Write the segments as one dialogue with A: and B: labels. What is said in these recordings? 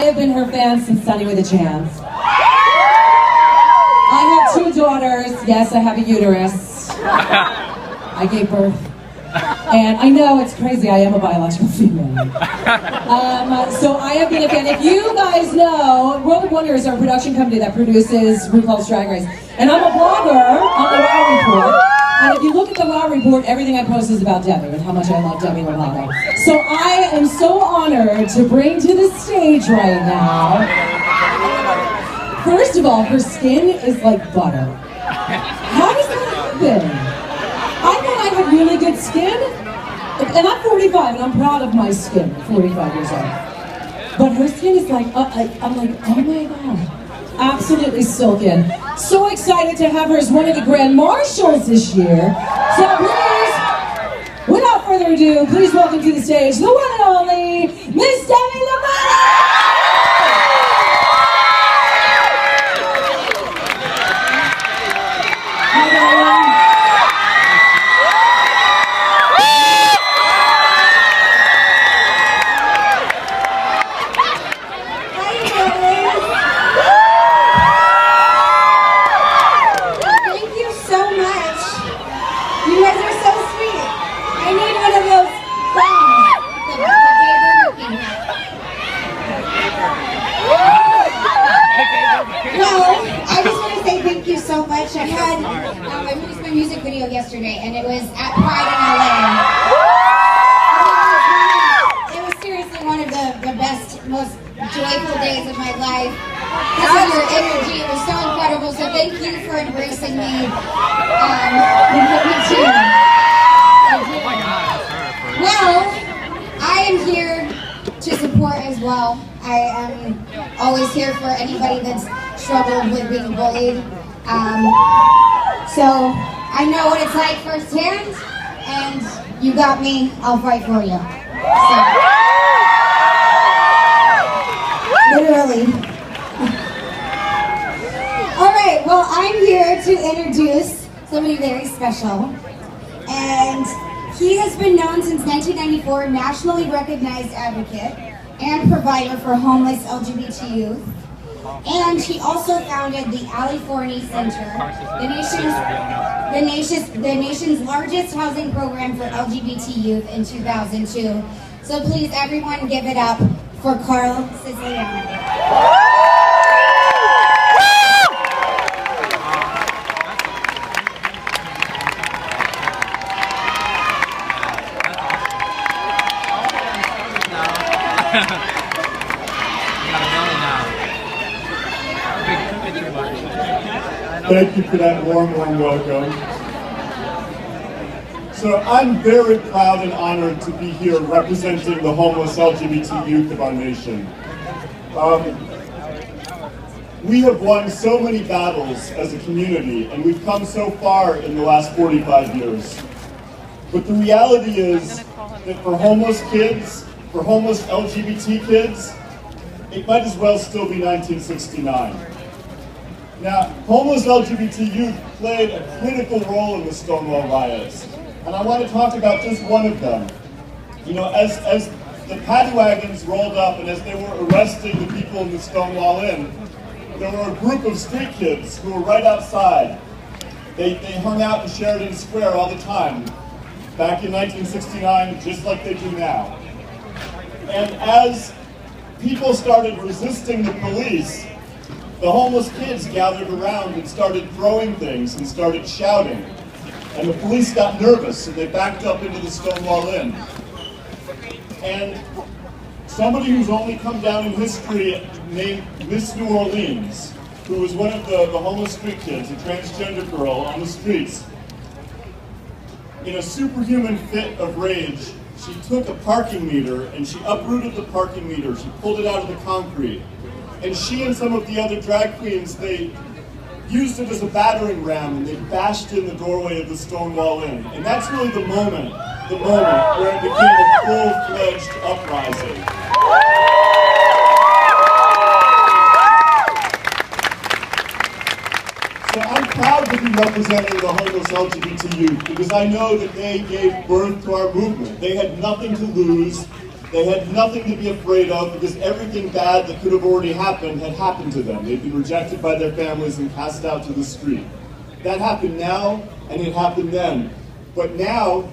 A: I've been her fan since Sunny with a Chance. I have 2 daughters. Yes, I have a uterus. I gave birth. And I know it's crazy, I am a biological female. So I have been a fan. If you guys know, World of Wonder is our production company that produces RuPaul's Drag Race. And I'm a blogger on the Wow Report. And if you look at the Wow Report, everything I post is about Debbie and how much I love Demi Lovato. So I am so honored to bring to the stage right now. First of all, her skin is like butter. How does that happen? I thought I had really good skin. And I'm 45 and I'm proud of my skin, 45 years old. But her skin is like, I'm like, oh my God. Absolutely silken. So excited to have her as one of the Grand Marshals this year. So please, without further ado, please welcome to the stage the one and only Miss Demi Lovato!
B: I released my music video yesterday, and it was at Pride in LA. It was seriously one of the best, most joyful days of my life. Because of your energy, it was so incredible. So thank you for embracing me. Well, I am here to support as well. I am always here for anybody that's struggled with being bullied. So I know what it's like firsthand, and you got me, I'll fight for you. So, literally. Alright, well, I'm here to introduce somebody very special. And he has been known since 1994, nationally recognized advocate and provider for homeless LGBT youth. And he also founded the Ali Forney Center, the nation's largest housing program for LGBT youth in 2002. So please, everyone, give it up for Carl Siciliano.
C: Thank you for that warm welcome. So I'm very proud and honored to be here representing the homeless LGBT youth of our nation. We have won so many battles as a community, and we've come so far in the last 45 years. But the reality is that for homeless kids, for homeless LGBT kids, it might as well still be 1969. Now, homeless LGBT youth played a critical role in the Stonewall riots, and I want to talk about just one of them. You know, as the paddy wagons rolled up and as they were arresting the people in the Stonewall Inn, there were a group of street kids who were right outside. They hung out in Sheridan Square all the time, back in 1969, just like they do now. And as people started resisting the police, the homeless kids gathered around and started throwing things and started shouting. And the police got nervous and they backed up into the Stonewall Inn. And somebody who's only come down in history named Miss New Orleans, who was one of the homeless street kids, a transgender girl on the streets, in a superhuman fit of rage, she took a parking meter and she uprooted the parking meter. She pulled it out of the concrete. And she and some of the other drag queens, they used it as a battering ram and they bashed in the doorway of the Stonewall Inn. And that's really the moment where it became a full-fledged uprising. So I'm proud to be representing the homeless LGBT youth because I know that they gave birth to our movement. They had nothing to lose. They had nothing to be afraid of because everything bad that could have already happened had happened to them. They'd been rejected by their families and cast out to the street. That happened now, and it happened then. But now,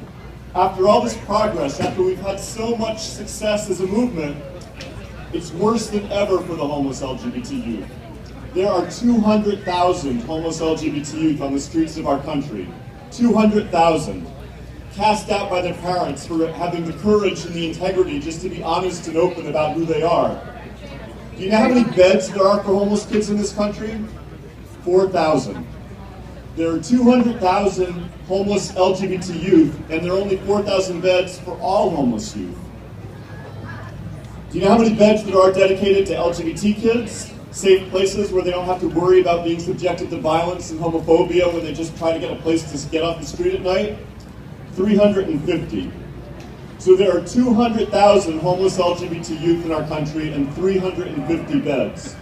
C: after all this progress, after we've had so much success as a movement, it's worse than ever for the homeless LGBT youth. There are 200,000 homeless LGBT youth on the streets of our country. 200,000. Cast out by their parents for having the courage and the integrity just to be honest and open about who they are. Do you know how many beds there are for homeless kids in this country? 4,000. There are 200,000 homeless LGBT youth, and there are only 4,000 beds for all homeless youth. Do you know how many beds there are dedicated to LGBT kids? Safe places where they don't have to worry about being subjected to violence and homophobia when they just try to get a place to get off the street at night? 350. So there are 200,000 homeless LGBT youth in our country and 350 beds.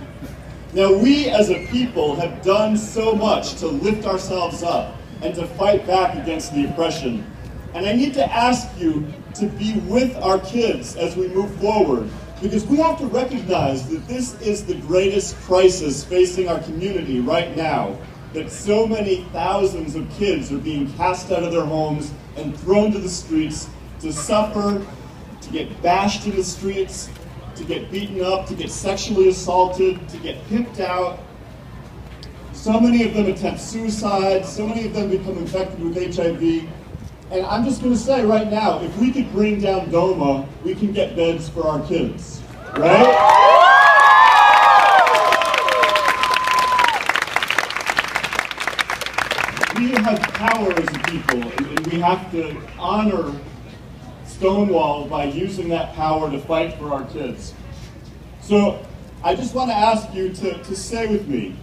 C: Now we as a people have done so much to lift ourselves up and to fight back against the oppression. And I need to ask you to be with our kids as we move forward, because we have to recognize that this is the greatest crisis facing our community right now, that so many thousands of kids are being cast out of their homes and thrown to the streets to suffer, to get bashed in the streets, to get beaten up, to get sexually assaulted, to get pimped out. So many of them attempt suicide, so many of them become infected with HIV. And I'm just going to say right now, if we could bring down DOMA, we can get beds for our kids, right? We have power as a people, and we have to honor Stonewall by using that power to fight for our kids. So I just want to ask you to say with me,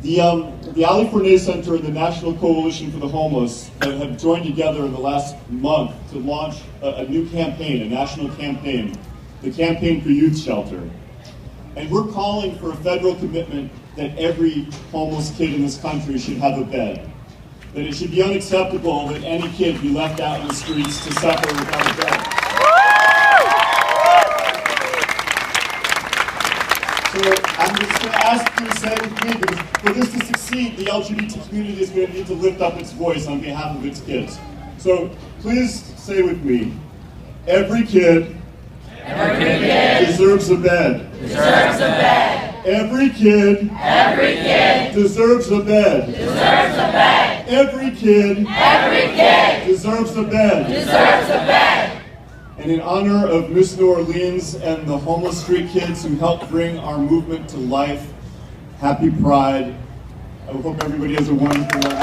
C: the Ali Fournet Center and the National Coalition for the Homeless have joined together in the last month to launch a new campaign, a national campaign, the Campaign for Youth Shelter. And we're calling for a federal commitment that every homeless kid in this country should have a bed. That it should be unacceptable that any kid be left out in the streets to suffer without a bed. So I'm just going to ask you to say with me, because for this to succeed, the LGBT community is going to need to lift up its voice on behalf of its kids. So please say with me, every kid deserves a bed.
D: Deserves a bed.
C: Every kid deserves a bed.
D: Deserves a bed.
C: Every kid deserves a bed.
D: Deserves a bed.
C: And in honor of Miss New Orleans and the homeless street kids who helped bring our movement to life, happy Pride. I hope everybody has a wonderful day.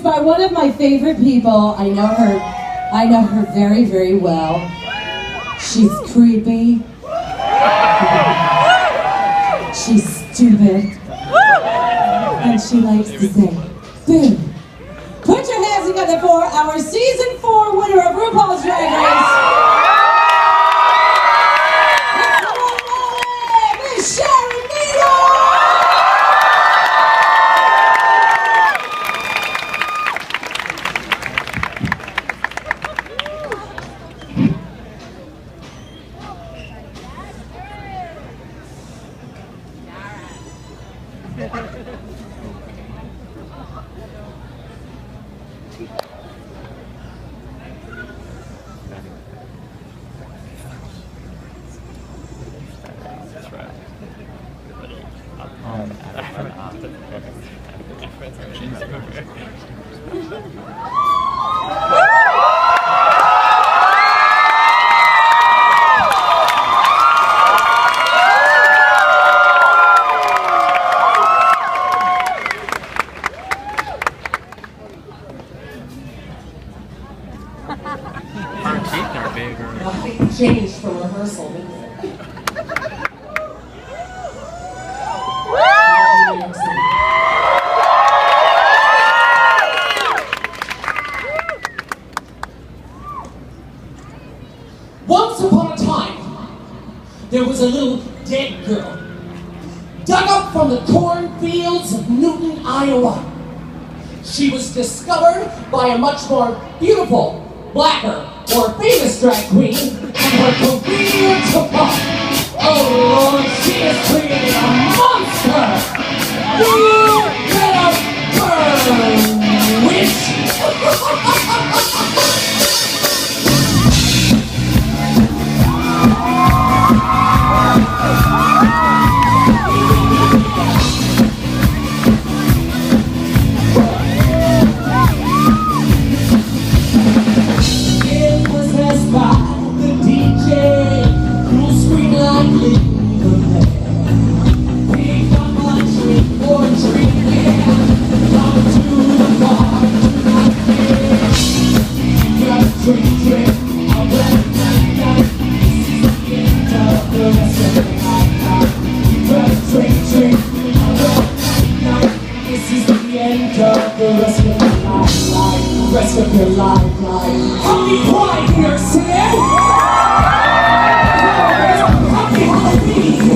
A: By one of my favorite people. I know her very, very well. She's creepy. She's stupid. And she likes to sing. Boom. Put your hands together for our season 4 winner of RuPaul's Drag Race. Miss Sharon. Nothing changed from rehearsal, didn't it? Once
E: was a little dead girl, dug up from the cornfields of Newton, Iowa. She was discovered by a much more beautiful, blacker, more famous drag queen, and her career took off. Oh Lord, she has created a monster! You better burn, witch! Rest of your life, happy Pride here, Sam! Happy Halloween!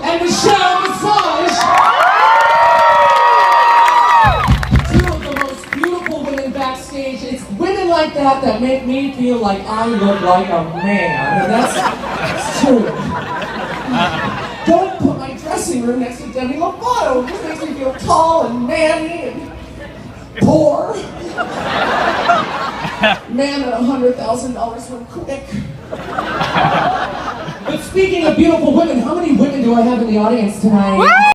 E: And Sharon, Visage! Two of the most beautiful women backstage. It's women like that that make me feel like I look like a man. And that's true. Don't put my dressing room next to Demi Lovato. This makes me feel tall and manly and poor. Man at $100,000 went quick. But speaking of beautiful women, how many women do I have in the audience tonight?